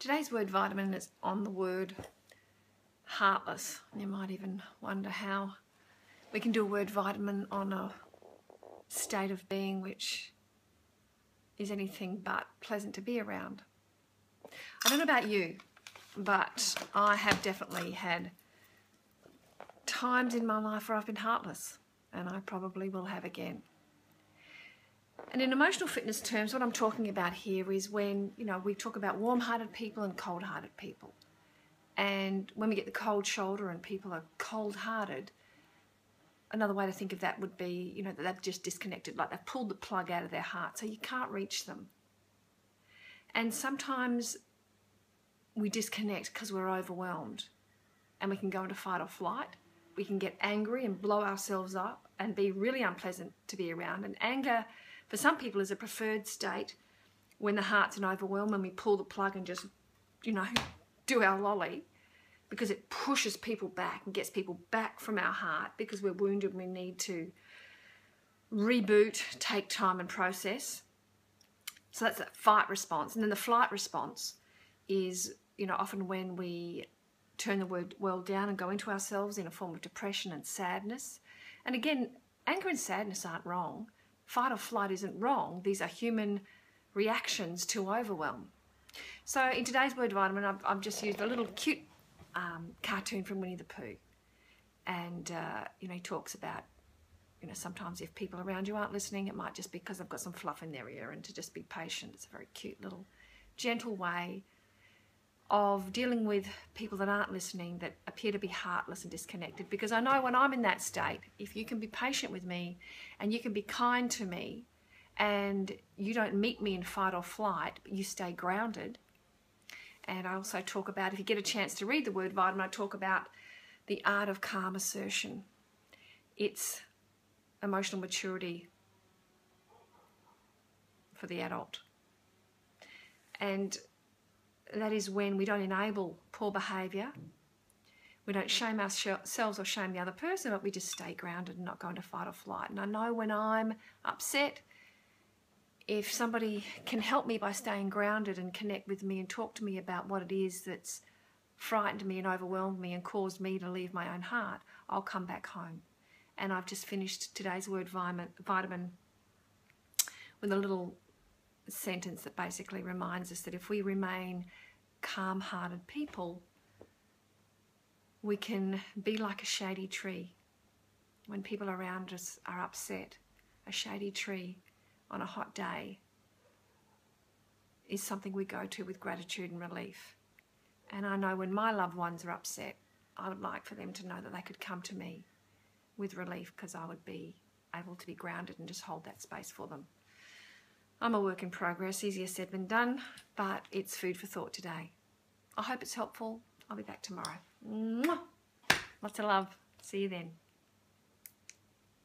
Today's word vitamin is on the word heartless. You might even wonder how we can do a word vitamin on a state of being which is anything but pleasant to be around. I don't know about you, but I have definitely had times in my life where I've been heartless, and I probably will have again. And in emotional fitness terms, what I'm talking about here is when, we talk about warm-hearted people and cold-hearted people. And when we get the cold shoulder and people are cold-hearted, another way to think of that would be, that they've just disconnected, like they've pulled the plug out of their heart, so you can't reach them. And sometimes we disconnect because we're overwhelmed, and we can go into fight or flight. We can get angry and blow ourselves up and be really unpleasant to be around. And anger, for some people, is a preferred state when the heart's in overwhelm and we pull the plug and just, do our lolly, because it pushes people back and gets people back from our heart because we're wounded and we need to reboot, take time and process. So that's that fight response. And then the flight response is, often when we turn the world down and go into ourselves in a form of depression and sadness. And again, anger and sadness aren't wrong. Fight or flight isn't wrong. These are human reactions to overwhelm. So in today's word vitamin, I've just used a little cute cartoon from Winnie the Pooh. And, he talks about, sometimes if people around you aren't listening, it might just be because they've got some fluff in their ear, and to just be patient. It's a very cute little gentle way of dealing with people that aren't listening, that appear to be heartless and disconnected. Because I know when I'm in that state, if you can be patient with me and you can be kind to me and you don't meet me in fight or flight, but you stay grounded. And I also talk about, if you get a chance to read the word vitamin, I talk about the art of calm assertion. It's emotional maturity for the adult. And that is when we don't enable poor behaviour, we don't shame ourselves or shame the other person, but we just stay grounded and not go into fight or flight. And I know when I'm upset, if somebody can help me by staying grounded and connect with me and talk to me about what it is that's frightened me and overwhelmed me and caused me to leave my own heart, I'll come back home. And I've just finished today's word vitamin with a little sentence that basically reminds us that if we remain calm-hearted people, we can be like a shady tree. When people around us are upset, a shady tree on a hot day is something we go to with gratitude and relief. And I know when my loved ones are upset, I would like for them to know that they could come to me with relief, because I would be able to be grounded and just hold that space for them. I'm a work in progress, easier said than done, but it's food for thought today. I hope it's helpful. I'll be back tomorrow. Mwah! Lots of love. See you then.